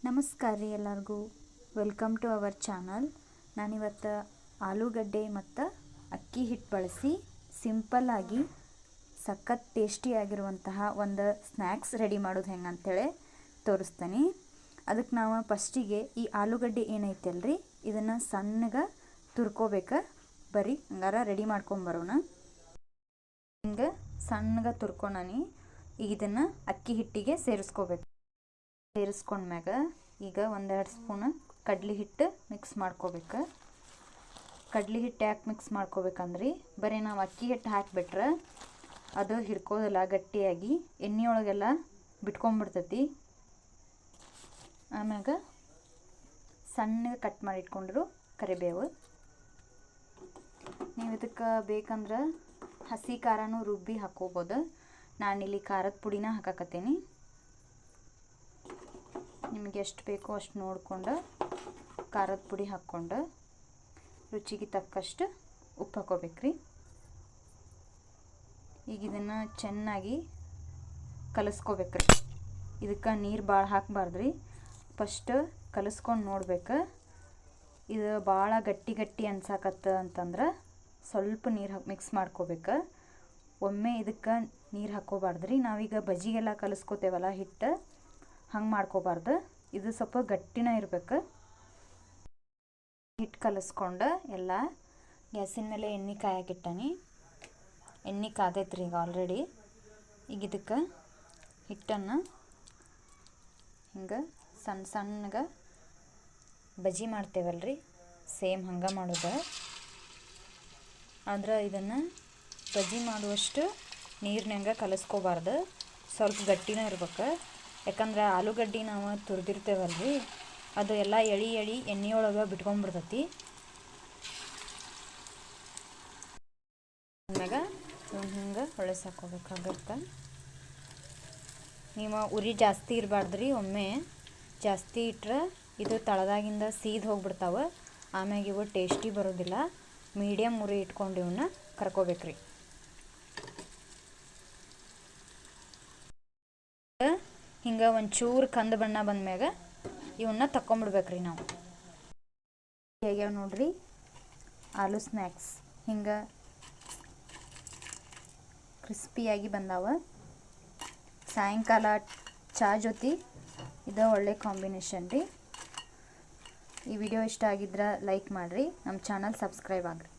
ನಮಸ್ಕಾರ ರೀ ಎಲ್ಲರಿಗೂ. Welcome to our channel. ನಾನಿವತ್ತು ಆಲೂಗಡ್ಡೆ ಮತ್ತು ಅಕ್ಕಿ ಹಿಟ್ಟು ಬಳಸಿ ಸಿಂಪಲ್ಲಾಗಿ ಸಖತ್ ಟೇಸ್ಟಿಯಾಗಿರುವಂತಹ ಒಂದು ಸ್ನ್ಯಾಕ್ಸ್ ರೆಡಿ ಮಾಡೋದು ಹೆಂಗೆ ಅಂತೇಳಿ ತೋರಿಸ್ತೀನಿ. ಅದಕ್ಕೆ ನಾವು ಫಸ್ಟಿಗೆ ಈ ಆಲೂಗಡ್ಡೆ ಏನೈತಲ್ರಿ ಇದನ್ನು ಸಣ್ಣಗೆ ತುರ್ಕೋಬೇಕು. ಬರೀ ಹಂಗಾರ ರೆಡಿ ಮಾಡ್ಕೊಂಬರೋಣ. ಹಿಂಗೆ ಸಣ್ಣಗೆ ತುರ್ಕೊಂಡಾನಿ. ಈಗ ಇದನ್ನು ಅಕ್ಕಿ ಹಿಟ್ಟಿಗೆ ಸೇರಿಸ್ಕೊಂಡ್ಮ್ಯಾಗ ಈಗ 1-2 ಸ್ಪೂನ್ ಕಡ್ಲಿ ಹಿಟ್ಟು ಮಿಕ್ಸ್ ಮಾಡ್ಕೋಬೇಕು. ಕಡ್ಲಿ ಹಿಟ್ಟು ಯಾಕೆ ಮಿಕ್ಸ್ ಮಾಡ್ಕೋಬೇಕಂದ್ರಿ, ಬರೀ ನಾವು ಅಕ್ಕಿ ಹಿಟ್ಟು ಹಾಕಿಬಿಟ್ರೆ ಅದು ಹಿಡ್ಕೋದಿಲ್ಲ, ಗಟ್ಟಿಯಾಗಿ ಎಣ್ಣೆಯೊಳಗೆಲ್ಲ ಬಿಟ್ಕೊಂಡ್ಬಿಡ್ತೈತಿ. ಆಮ್ಯಾಗ ಸಣ್ಣಗೆ ಕಟ್ ಮಾಡಿ ಇಟ್ಕೊಂಡ್ರು ಕರಿಬೇವು. ನೀವು ಇದಕ್ಕೆ ಬೇಕಂದ್ರೆ ಹಸಿ ಖಾರನೂ ರುಬ್ಬಿ ಹಾಕೋಬೋದು. ನಾನಿಲ್ಲಿ ಖಾರದ ಪುಡಿನ ಹಾಕಕತ್ತೀನಿ. ನಿಮಗೆ ಎಷ್ಟು ಬೇಕೋ ಅಷ್ಟು ನೋಡಿಕೊಂಡು ಖಾರದ ಪುಡಿ ಹಾಕ್ಕೊಂಡು ರುಚಿಗೆ ತಕ್ಕಷ್ಟು ಉಪ್ಪು ಹಾಕೋಬೇಕ್ರಿ. ಈಗ ಇದನ್ನು ಚೆನ್ನಾಗಿ ಕಲಿಸ್ಕೋಬೇಕ್ರಿ. ಇದಕ್ಕೆ ನೀರು ಭಾಳ ಹಾಕಬಾರ್ದ್ರಿ. ಫಸ್ಟ್ ಕಲಿಸ್ಕೊಂಡು ನೋಡ್ಬೇಕು. ಇದು ಭಾಳ ಗಟ್ಟಿ ಅನ್ಸಾಕತ್ತ ಅಂತಂದ್ರೆ ಸ್ವಲ್ಪ ನೀರು ಮಿಕ್ಸ್ ಮಾಡ್ಕೋಬೇಕು. ಒಮ್ಮೆ ಇದಕ್ಕೆ ನೀರು ಹಾಕೋಬಾರ್ದ್ರಿ. ನಾವೀಗ ಬಜ್ಜಿಗೆಲ್ಲ ಕಲಿಸ್ಕೋತೇವಲ್ಲ ಹಿಟ್ಟು, ಹಂಗೆ ಮಾಡ್ಕೋಬಾರ್ದು. ಇದು ಸ್ವಲ್ಪ ಗಟ್ಟಿನ ಇರಬೇಕು. ಹಿಟ್ಟು ಕಲಿಸ್ಕೊಂಡು ಎಲ್ಲ ಗ್ಯಾಸಿನ ಮೇಲೆ ಎಣ್ಣೆ ಕಾಯಕ್ಕಿಟ್ಟಾನಿ. ಎಣ್ಣೆ ಕಾದೈತ್ರಿ ಈಗ ಆಲ್ರೆಡಿ. ಈಗ ಇದಕ್ಕೆ ಹಿಟ್ಟನ್ನು ಹಿಂಗೆ ಸಣ್ಣಗೆ ಬಜ್ಜಿ ಮಾಡ್ತೇವಲ್ರಿ, ಸೇಮ್ ಹಂಗೆ ಮಾಡೋದು. ಆದ್ರೆ ಇದನ್ನು ಬಜ್ಜಿ ಮಾಡುವಷ್ಟು ನೀರಿನಂಗ ಕಲಿಸ್ಕೋಬಾರ್ದು. ಸ್ವಲ್ಪ ಗಟ್ಟಿನ ಇರ್ಬೇಕು. ಯಾಕಂದ್ರೆ ಆಲೂಗಡ್ಡೆ ನಾವು ತುರಿದಿರ್ತೇವಲ್ರಿ, ಅದು ಎಲ್ಲ ಎಳಿ ಎಣ್ಣೆಯೊಳಗೆ ಬಿಟ್ಕೊಂಡ್ಬಿಡ್ತೈತಿ. ಆಮ್ಯಾಗ ಹಿಂಗೆ ಹೊಳಸಾಕೋಬೇಕಾಗತ್ತೆ. ನೀವು ಉರಿ ಜಾಸ್ತಿ ಇರಬಾರ್ದ್ರಿ. ಒಮ್ಮೆ ಜಾಸ್ತಿ ಇಟ್ಟರೆ ಇದು ತಳದಾಗಿಂದ ಸೀದ್ ಹೋಗ್ಬಿಡ್ತಾವೆ. ಆಮ್ಯಾಗ ಇವು ಟೇಸ್ಟಿ ಬರೋದಿಲ್ಲ. ಮೀಡಿಯಮ್ ಉರಿ ಇಟ್ಕೊಂಡು ಇವನ್ನ ಕರ್ಕೋಬೇಕ್ರಿ. ಹಿಂಗೆ ಒಂಚೂರು ಕಂದು ಬಣ್ಣ ಬಂದ್ಮ್ಯಾಗ ಇವನ್ನ ತಕ್ಕೊಂಬಿಡ್ಬೇಕ್ರಿ ನಾವು. ಹೇಗ್ಯಾವ ನೋಡ್ರಿ ಆಲೂ ಸ್ನ್ಯಾಕ್ಸ್ ಹಿಂಗೆ ಕ್ರಿಸ್ಪಿಯಾಗಿ ಬಂದಾವ. ಸಾಯಂಕಾಲ ಚಾ ಜೊತೆ ಇದು ಒಳ್ಳೆ ಕಾಂಬಿನೇಷನ್ ರೀ. ಈ ವಿಡಿಯೋ ಇಷ್ಟ ಆಗಿದ್ರೆ ಲೈಕ್ ಮಾಡಿರಿ, ನಮ್ಮ ಚಾನಲ್ ಸಬ್ಸ್ಕ್ರೈಬ್ ಆಗ್ರಿ.